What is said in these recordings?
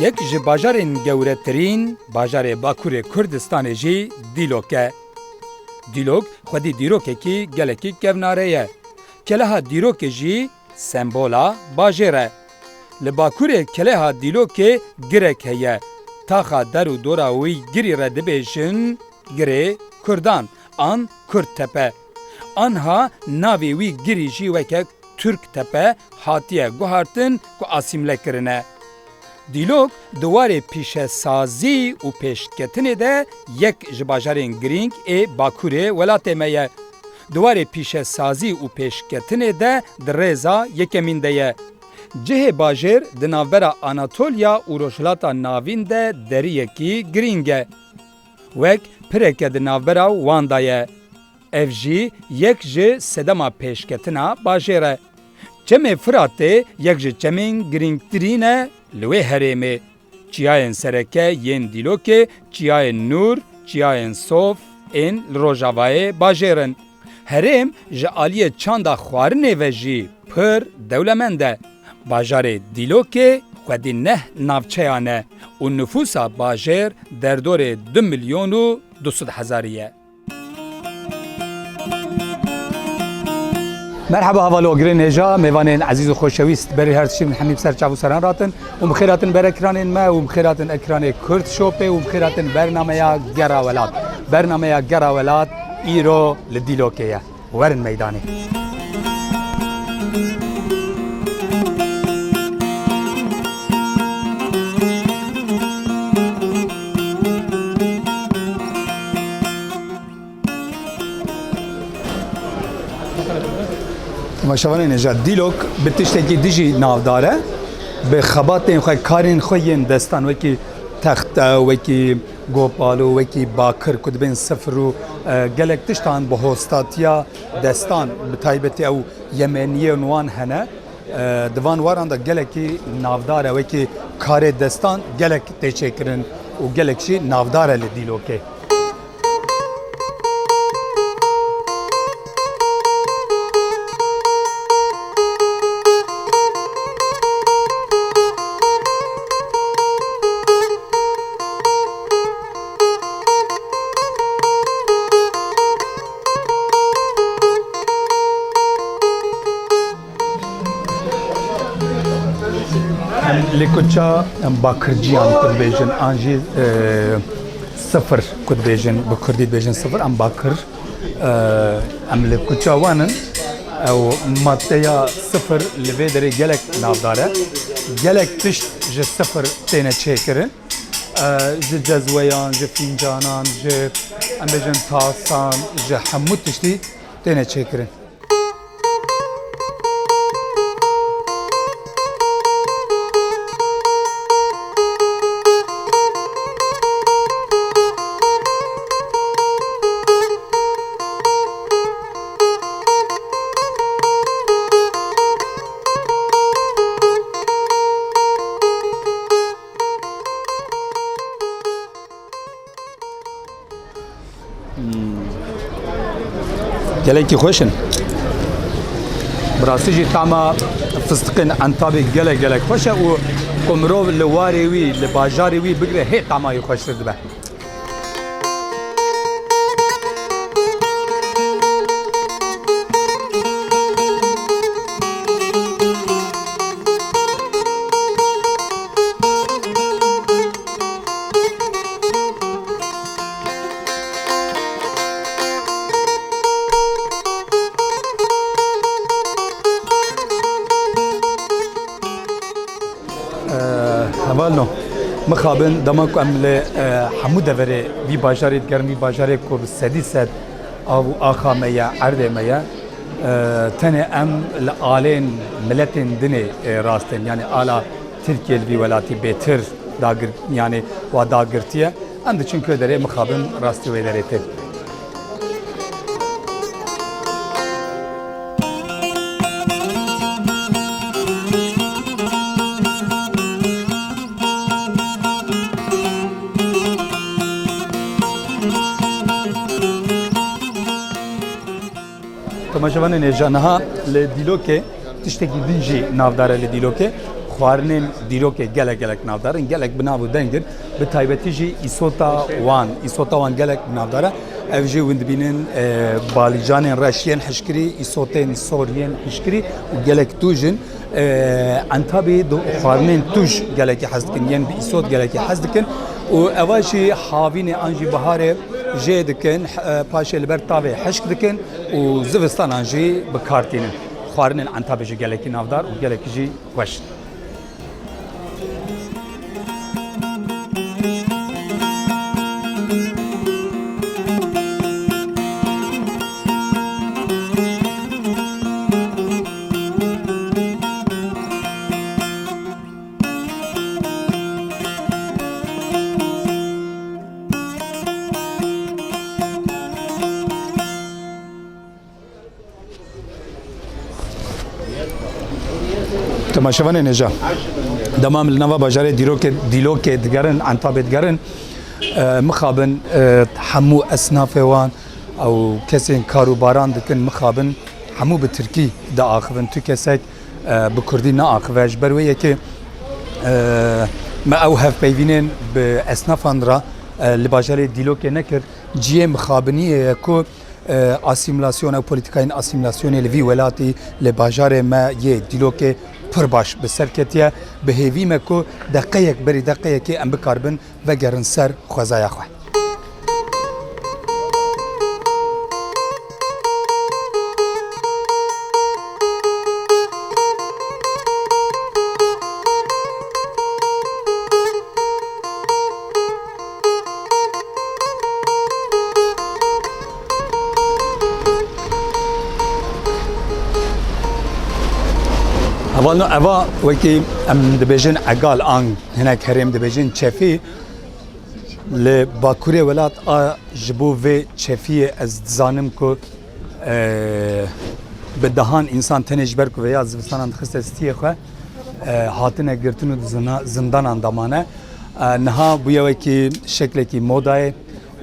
Yek ji bajarên gewretirîn bajarê Bakurê Kurdistanê jî Dîlok e. Dîlok xwedî dîrokekî gelekî kevnare ye. Keleha dîrokê jî sembola bajêr e. Li Bakurê keleha dîlokê girek heye. Taxa der û dora wî girî re dibêjin girê Kurdan an Kurttepe. Anha navê wî girî jî weke Türktepe hatiye guhartin ku asîmle kirine. Dîlok di warê pîşesazî û pêşketinê de yek ji bajarên girîng ê Bakurê welatê me ye. Di warê pîşesazî û pêşketinê de di rêza yekemîn de ye. Cihê bajêr di navbera Anatolya û rojhilata navîn de deriyekî girîng e. Wek pireke di navbera wan da ye. Ev jî yek ji sedema pêşketina bajêr e. Çemê Firatê yek ji çemên girîngtirîn e li wê herêmê. Çiyayên sereke yên Dîlokê, çiyayên Nûr, çiyayên Sof ên li Rojavayê bajêr in. Herêm ji aliyê çanda xwarinê ve jî pir dewlemend e. Bajarê Dîlokê xwedî neh navçeyan e û nüfusa bajêr derdorê 2 milyon û 200 hezarî ye. Merhaba havalogirên hêja mêvanên ezîz û xoşewîst berî her tiştî min hemî ser çav û seran ratin û bixêr hatin ber ekranên me û bixêr hatin ekranê Kurd Shopê û bixêr hatin bernameya Gera Welat. Bernameya Gera Welat îro li Dîlokê ye. Werin meydanê. Maşavanê neja Dîlok bi tiştekî dijî navdar e. Bi xebatên xwe karên xwe yên destan wekî texte wekî gopal û wekî bakir ku dibên sifir û gelek tiştan bi hostatiya destan bi taybetî ew yemeniyên wan hene. Di van waran da gelekî navdar e wekî karê destan gelek tê çêkirin û gelek jî navdar e li Dîlokê. Li kuça bakırciyan kudbêjin an jî sıfır kudbêjin bi Kurdî dibêjin sıfır an bakır em li kuça wan in ew maddeya sıfır li vê derê gelek navdar e. Gelek tişt ji sıfır têne çêkirin. Ji cezweyan, ji fincanan, ji em bêjin tasan, ji hemû tiştî têne çêkirin. Gelekî xweş in. Bi rastî jî tama fistixên Entabê gelek xweş e û ku mirov li warê wî li bajarê wî bigire hê tamayê xweştir dibe. Hevalno mixabin dema ku em li hemû deverê vî bajarê digerin vî bajarê ku bi sedî sed av û axa me ye erdê me ye tenê em li alên miletên dinê rastên yani ala Tirkiye li vî welatî bêtir dagir yani wa dagirtiye em diçin ku derê mixabin rastî wê derê tê. Temaşevanên êja niha li Dîlokê tiştekî din jî navdar e li Dîlokê خواردنên dîrokê gelek navdar in, gelek bi nav û dengin, bi taybetî jî îsota wan gelek navdar e. Ev jî hûn dibînin balîcanên reş yên hişkirî, îsotên sor yên hişkirî û gelek tûj in. Entabê xwarinên tûj gelekî hez dikin, yên bi îsot gelekî hez dikin û eva jî havînê an jî biharê jê dikin, paşê li ber tavê hişk dikin û zivistanan jî bi kar tînin. Xwarinên Entabê jî gelekî navdar û gelekî jî xweş. تماشاوان نجا دمام النوا بجاره دیلوک دگرن انتابه دگرن مخابن حمو اصناف وان او کسین کاروباران دکن مخابن حمو به ترکی دا آخوان تو کسک به کردی نا آخوش برویه که ما او هف پیوینین به اصنافان را لباجاره دیلوک نکر جیه مخابنیه که اسیمیلاسیون او پولیتیکاین اسیمیلاسیون لوی ولاتی لباجاره ما یه دیلوک پر باش به سرکتیه به هیوی مکو دقیق بری دقیق که ام بکاربن و گرن سر خوزای خواه اوا وکی ام دبیجن اقال آن هناك هرم دبیجن چفی ل باکوری ولات جبو و چفی از زانم کو به دهان انسان تنجبر کو یا زوستان خست استیه خو هاتنه گرتنو زندان اندامانه نها بویا وکی شکل کی مودای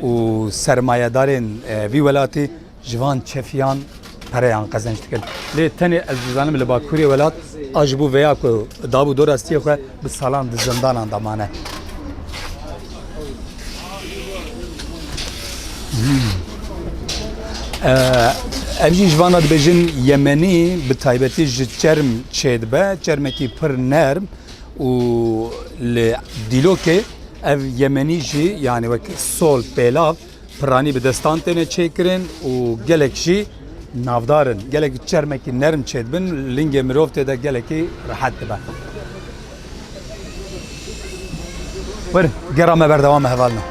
و سرمایه‌دارن وی ولاتی جوان چفیان پریان قزنج دکن لی تنی از زانم ل باکوری ولات اجبو ویا کو دابو دورستی خو به سالان زندان اندامانه اوجی جوانا دبیجن یمنی به تایبتی چرم چیدبه چرمکی پر نرم و دیلوکه اف یمنی جی یعنی وک سول پیلاف پرانی به دستان تنه چیکرین و گلک جی نافدارن گلک چرمکی نرم چیدبن لینگ مروفته ده گلکی راحت به ور گرام بردوام حوالنا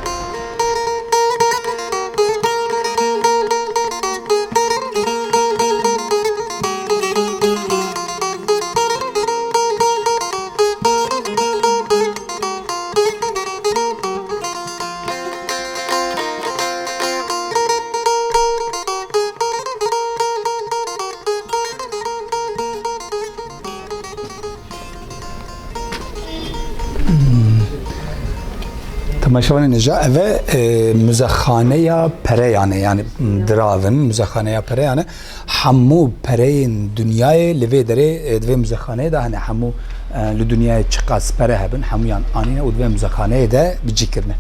تماشاوان نجا اوه مزخانه یا پریانه یعنی دراون مزخانه یا پریانه همو پرین دنیای لوی داره دوی مزخانه ده هنه همو لدنیای چقاس پره هبن همویان آنینه و دوی مزخانه ده بجی کرنه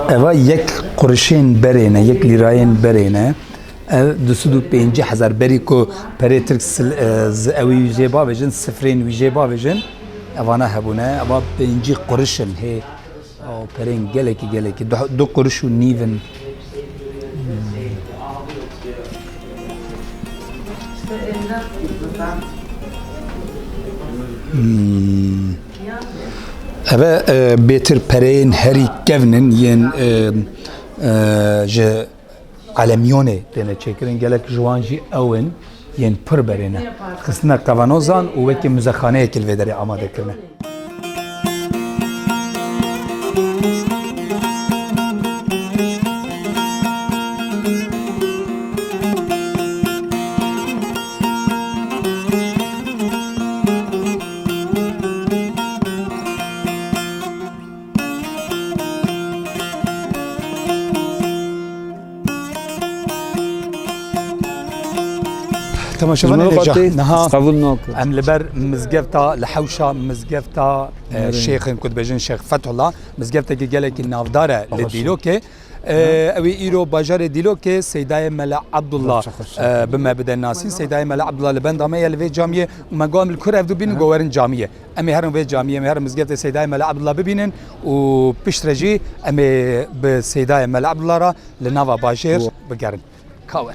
اوا یک قرشین برینه یک لیراین برینه دوسو دو پینجی هزار بری کو پری ترک اوی ویجه با بجن سفرین ویجه با بجن اوانا هبونه اوا پینجی قرشن هی او پرین گلکی دو قرشو نیون اوه بیتر پرین هری کونن ین جه علمیونه دینه چکرین گلک جوانجی اون ین پر برینه خصنا قوانوزان و وکی مزخانه کلوه داری آماده کرنه تماشاوان نجاح نها قبول ناکن ام لبر مزگفتا لحوشا مزگفتا شیخ کد بجن شیخ فتح الله مزگفتا که گله کی نافداره لدیلوکه اوی ایرو باجار دیلوکه سیدای ملا عبدالله بما بدن ناسین سیدای ملا عبدالله لبند امه یلوی جامیه مقام الکره افدو بین گوارن جامیه امی هرم وی جامیه امی هرم مزگفت سیدای ملا عبدالله ببینن و پیشترجی امی به سیدای ملا عبدالله را لناوا باجر بگرن کاور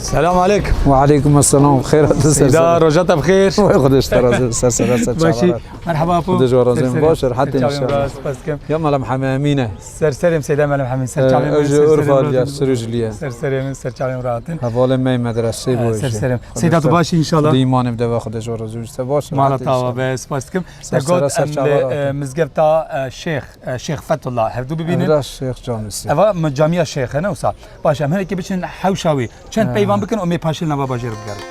السلام عليكم. وعليكم السلام بخير. سيدا رجعت بخير. خدش ترى سر ماشي مرحبا ابو. خدش ورازين باشر حتى ان شاء الله. يا ملام حمامينه. سرسرم سيدا ملام حمين سرچالم. اجي عرفا يا سرجليه. سرسرم سرچالم راتن. حواله می مدرسه باشه. سرسرم. سيدا تو باشی ان شاء الله. ایمان بده خدش ورازين باشه. مالا تاوا بس پاسکم. تقول مزگفتا شیخ فتح الله هفدو ببینن. شیخ جامسی. اوا جامعه شیخ نه وسا. باشه هم هنکی بچن حوشاوی. چند پیوان بکن امی پاشل نوا باجر بگرد.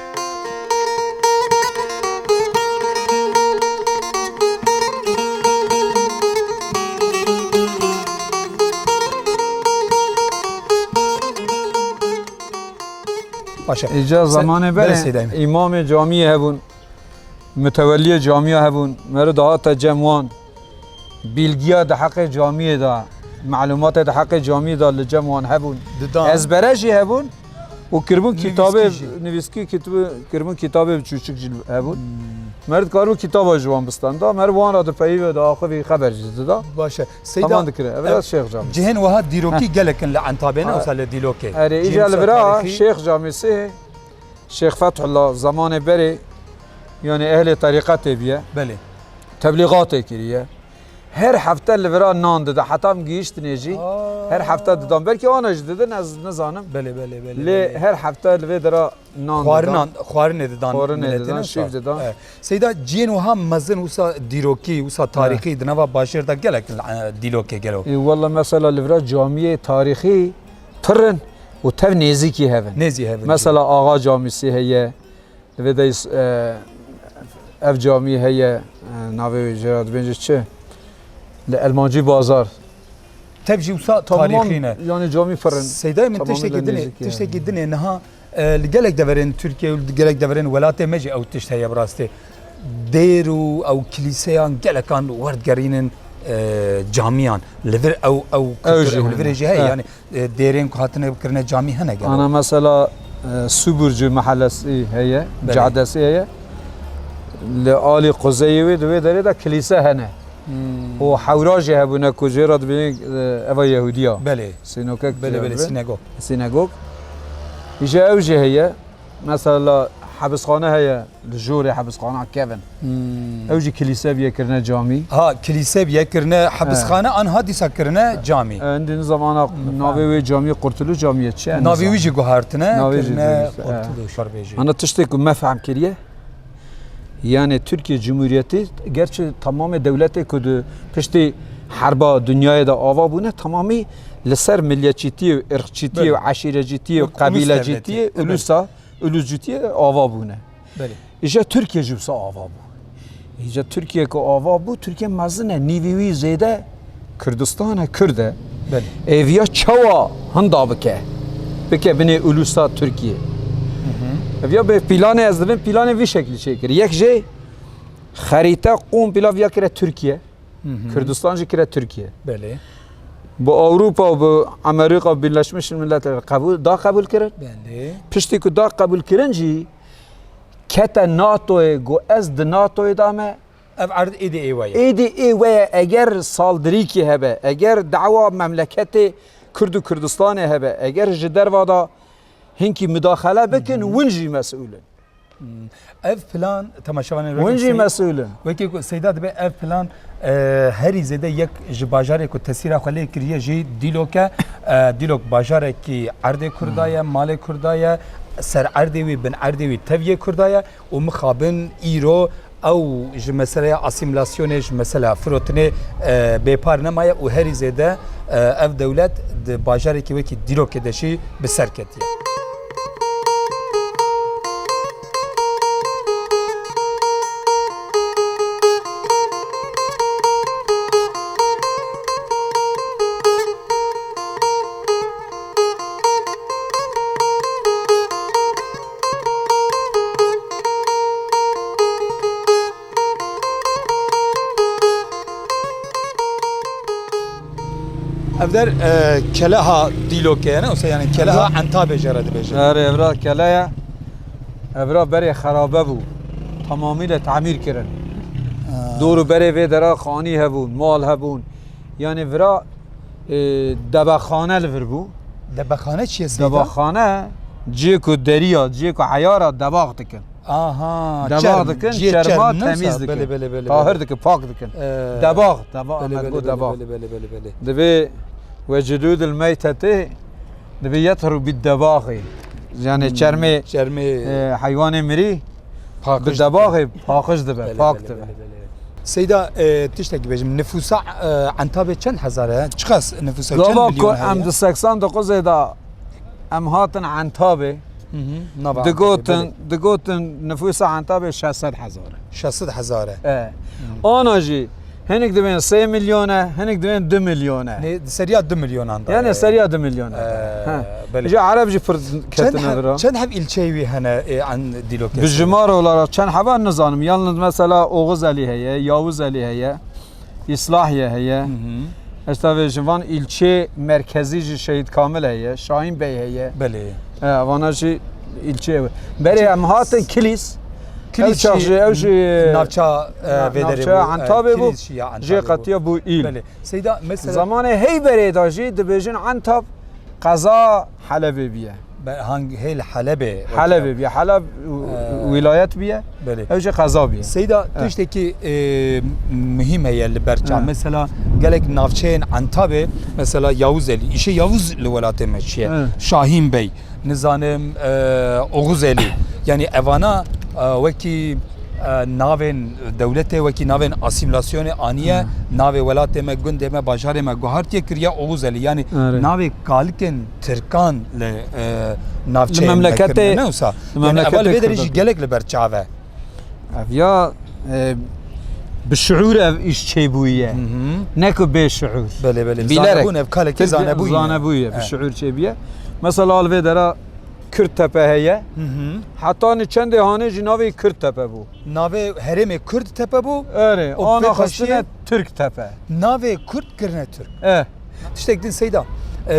باشه. اینجا زمان بله امام جامعه هبون متولی جامعه هبون مرد دعات جمعان بیلگیا ده حق جامعه دا معلومات ده حق جامعه دا لجمعان هبون ازبرشی هبون و کربون کتاب نویسکی کربون کتاب چوچک جل هبون مرد کارو کتاب جوان بستند مرد وان را دفعی و آخری خبر جد دا باشه سیدا دکره اول شیخ جامع جهن وها دیروکی گلکن لعن تابعنا وصل دیروکی اره ایجا لبرا شیخ جامع سه شیخ فتح الله زمان بری یعنی اهل طریقت بیه بله تبلیغات کریه هر هفته لورا نان داده حتی هم گیشت نیجی هر هفته دادم برکی آنش دادن از نزانم بله لی هر هفته لوی درا نان دادن خوارن دادن شیف دادن سیدا جین و هم مزن وسا دیروکی وسا تاریخی دنوا باشر دا گلک دیروکی گلو والله مثلا لورا جامعه تاریخی پرن و تو نزیکی هفن مثلا آقا جامعه هیه لوی دایس اف جامعه هیه ناوی جراد بینجش چه لالمانجی بازار تبجي وسا تاريخينا يعني جامي فرن سيداي من تشتكي الدنيا انها لقالك دفرين تركيا ولقالك دفرين ولاته مجي او تشتهي براستي ديرو او كليسيان قالك كان ورد قرينن جاميان لفر او لفر جهه يعني ديرين كهاتنا بكرنا جامي هنا قال انا مثلا سوبرج محلسي هي جعدسي هي لآل قزيوي دوي داري دا كليسه هنا و حوراجی هبونه کجرات بینی اوای یهودیا بله سینوکک بله سینگوگ ایجا اوجه هیه مثلا حبسخانه هیه لجور حبسخانه کیون اوجه کلیسا بیه کرنه جامی کلیسا بیه کرنه حبسخانه آنها دیسا کرنه جامی اندین زمان ناوی جامی قرطلو جامیه چه ناوی ویجی گوهرتنه کرنه قرطلو شربیجی انا تشتکو مفهم کریه yani Türkiye Cumhuriyeti gerçi tamamı devleti kudu pişti harba dünyaya da ava bune tamamı leser milliyetçiliği, ırkçılığı, aşireciliği, kabileciliği, uluciliği ava bune. İşte Türkiye cübsa ava bu. İşte Türkiye ko ava bu Türkiye mazine nivivi zede Kürdistan'a Kürde. Evya çava handa bike. Bike bine ulusa Türkiye. یا به پلان از دبن پلان وی شکلی چیکر یک جه خریطه قوم پلا ویا کره ترکیه کردستان جی کره ترکیه بله با اروپا و با امریکا و birleşmiş milletler قبول کرد بله پشتی که دا قبول کردن جی کت ناتو گو از د ناتو دامه اف عرض ایدی ایوای اگر سالدری کی هبه اگر دعوا مملکت کرد و کردستان هبه اگر جدر وادا هنكي مداخله بكن ونجي مسؤولا اف بلان تماشاوان ونجي مسؤولا وكي سيدات بي اف بلان هري زيده يك جباجاره كو تسيرا خلي كريه جي ديلوك باجاره كي عرض كردايا مال كردايا سر عرضوي بن عرضوي تفيه كردايا ومخابن ايرو او مثلا اسيميلاسيون مثلا فروتني بيبار نمايا وهري زيده اف دولت باجاره كي وكي ديلوك دشي بسركتيه Evder keleha diloke ne olsa yani keleha antabe jara dibêje. evra keleye evra berê xerabe bû. Tamamıyla tamir kirin. Doğru berê vê dera xanî hebûn, mal hebûn. Yani vira debekhane li vir bû. Debekhane çiye Seyda? Debekhane ciyê ku deriya, ciyê ku heyara debaq dikin. Aha. Debaq dikin, çerma temiz dikin. Bele bele bele. Tahir dikin, pak dikin. Debaq, debaq, Bele emed bele bu debaq. bele bele bele bele. Divê ve cudûdil meyteti divê yethru bid-debaxê. Yani çermê Çerme heywanê mirî pakış. bi-debaxê paqiş dibe, pak dibe. Seyda tiştekî bêjim nüfusa antabe çend hezar e? Çiqas nüfusa çend Gava ku milyon em di 89 da em hatin Antabê digotin nüfusa Antabê 600 hezar. 600 hezar e. Ana jî hinek divên 3 milyona, hinek divên 2 milyona. Ne seriya 2 milyon anda. Yani seriya 2 milyona. Jî Arab jî pir ketine vira. Çend hev ilçeyi wî hene an dîlokê? Bi jimar olarak çend heva nizanim. Yalnız mesela Oğuz Elî heye, Yavuz Elî heye, İslahiye heye. Esta jivan ilçe merkezi jî Şehit Kamil heye, Şahin Bey heye. Belê. Vana jî ilçe. Berê em hatin Kilis. Kilis ew jî navça vedere navça Antabê bû. Jê qetiya bû îl. Belê. Seyda mesela Zamanê Heyberê da jî dibêjin Antab qeza Helebê biye. hangi hel Halep'e. Helebê biye. Heleb wilayet biye. Belê. Ew jî qeza biye. Seyda tiştekî mühim heye li berçam. Mesela gelek navçeyên Antabê mesela Yavuz Elî. İşe Yavuz li welatê me çiye. Şahin Bey. Nizanim Oğuz Elî. Yani evana wekî navên dewletê wekî navên asimilasyonê aniye navê welatê me gundê me bajarê me guhartiye kiriye Oğuz Elî. Yani navê kalikên Tirkan li navçeyên memleketê ne olsa. Yani evvel vê derê jî gelek li ber çav e. Ev ya bi şuur ev iş çêbûye. Ne ku bê şuur. Belê belê. Bilerek. Zanebûn ev kalekê zanebûye. Zanebûye bi şuur çêbiye. Mesela al vê dera Kürttepe heye. Hatta ni çendê hanê jî navê Kürttepe bû. Navê herêmê Kurd tepe bû. Erê, O ana pê xistine xweşiye? Türktepe. Navê Kurd kirine Türk. Eh. Tiştek din Seyda.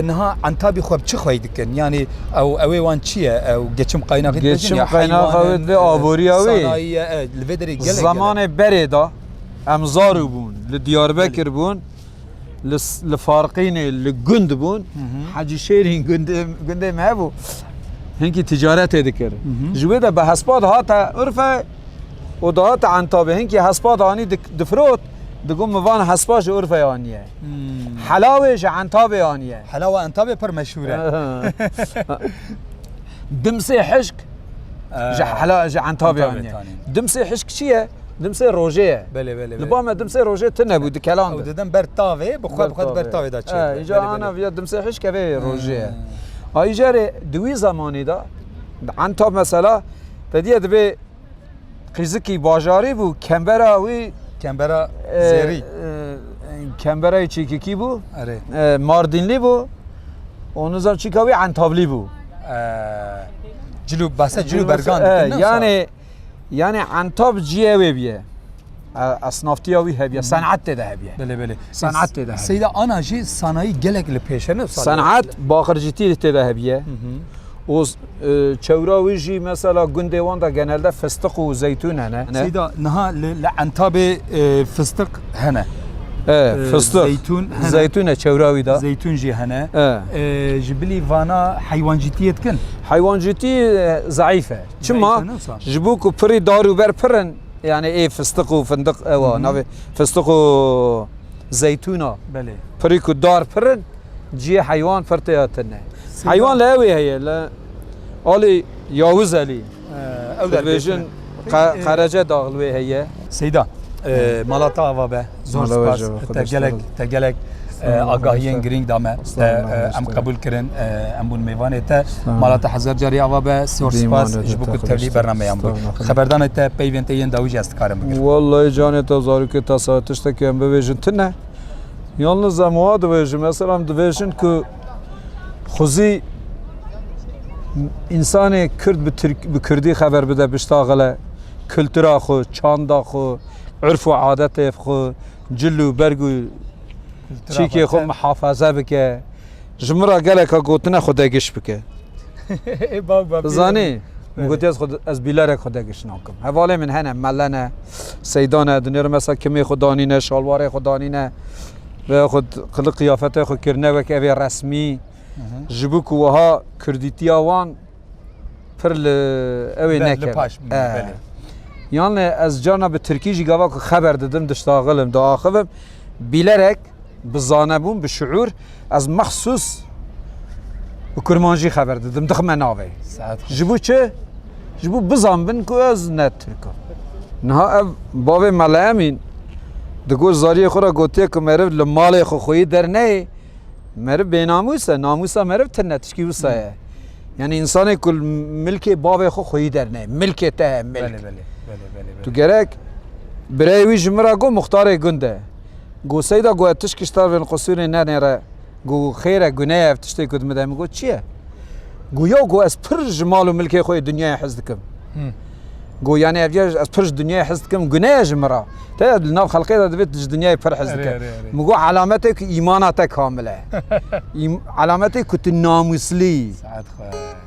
Niha Antabî xwe bi çi xweyî dikin? Yani ew wan çi ye? Ew geçim qaynaqî Geçim qaynağı ve aboriya wê. Sanayiye li vê derê gelek. Zamanê berê da em zarû bûn, li Diyarbekir bûn, li Farqînê li Gund bûn, Hacîşêrîn gundê me hebû. Hinkî ticaretê dikirin. Ji wê de bi hespad hate urfe û da hate Antabê. Hinkî hespad anî difrot, digot mi van hespa ji urfê aniye. Helawê ji Antabê aniye. Helava Antabê pir meşhûr e. Dimsê hişk ji Antabê aniye. Dimsê hişk çi ye? Dimsê rojê ye. Belê belê. Li ba me dimsê rojê tune bû dikelan. Ew didin ber tavê, bi xwe ber tavê da çê. Îca ana viya dimsê hişk evê rojê ye. Ayjarê di wî zamanê da Antab mesela tediye dibe qîzikî bajarî bû kembera wî Kembera zêrî. Kemberayê çêkekî bû Erê. Mardinlî bû û nizam çîka wî Antablî bû. Cilû basa cilû bergan. Yani Antab ciyê wê biye. Esnaftiya wî hebiye. Senat tê de hebiye. Belê belê. Senat tê de hebiye. Seyda ana jî sanayî gelek li pêşe ne? Senat baxircîtî tê de hebiye. O çewra wî jî mesela gundê wan da genelde fıstık û zeytûn hene. Seyda niha li Antabê fıstık hene. Fıstık. Zeytûn hene. Zeytûn e çewra wî da. Zeytûn jî hene. Ji bilî vana heywancîtiyê dikin. Heywancîtî zayıf e. Çima ji bo ku pirî darûber pirin yani fıstık û fındık ewa navê fıstık û zeytûna. Belê. Pirî ku dar pirin ciyê heywan pir tê hatine. Heywan li ewê heye li alî Yavuz Elî. Ew dibêjin Qerece daxil wê heye. Seyda malata ava be zor spas te gelek agahiyên girîng da me em qebûl kirin em bûn mêvanê te malata hezar carî ava be zor spas ji bo ku tevlî bernameyan bû xeberdanê te peyvên te yên dawî jî ez dikarim bigirim. Wallahi canê te zarokê te saet tiştekî em bibêjin tune. Yalnız em wa dibêjin mesela em dibêjin ku xuzî insanê Kurd bi Kurdî xeber bide biştagile kültüra xwe, çanda xwe, urf û adetê xwe, cil û berg û چیکی خو محافظه بکه جمرا گلک گوتنه خدا گش بکه زانی مگوتی از خود از بیلر خدا گش نکم حواله من هنه ملنه سیدانه دنیا مثلا کمی خدانینه شالوار خدانینه و خود خلق قیافته خود کرنه و که رسمی جبو کوها کردیتی آوان پر اوی نکرد یعنی از جانا به ترکی جیگاوا که خبر دادم دشتاغلم داخلم بیلرک بزانبون به شعور از مخصوص و کرمانجی خبر دادم دخمه ناوی جبو چه؟ جبو بزان بن که از نت ترکا نه باب ملایمین دگو زاری خورا گوتیه که مرف لمال خویی در نه مرف بیناموسه ناموسه مرف تنتشکی وسایه یعنی انسان کل ملک باب خویی در نه ملک ته ملک تو گرک برای وی جمرا گو مختار گنده گو سیدا گو اتش کشتار بین قصور نه نره گو خیره گناه افتشتی کد مده گو چیه؟ گو یا گو از پر جمال و ملک خوی دنیای حزد کم گو یعنی افجار از پرش دنیای حزد کم گناه جمرا تا ناف خلقی داد بیت دنیای پر حزد کم مگو علامته که ایمانات کامله علامته که تو ناموسلی ساعت خواه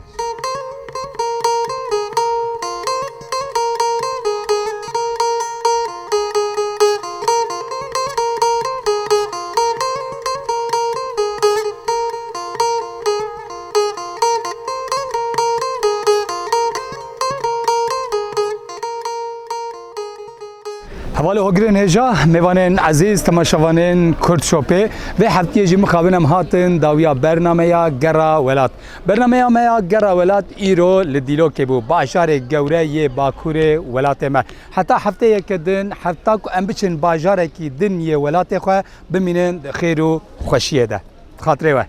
حواله هوگرین هجا میوانین عزیز تماشاوانین کرد شوپه و هفته جی مخابنم هاتن داویا برنامه یا گرا ولات برنامه یا گرا ولات ایرو لدیلو که بو باشار گوره ی باکور ولات ما حتی هفته یک دن حتی کو امبچن باشار کی دن ی ولات خو بمینن خیر و خوشیه ده خاطره و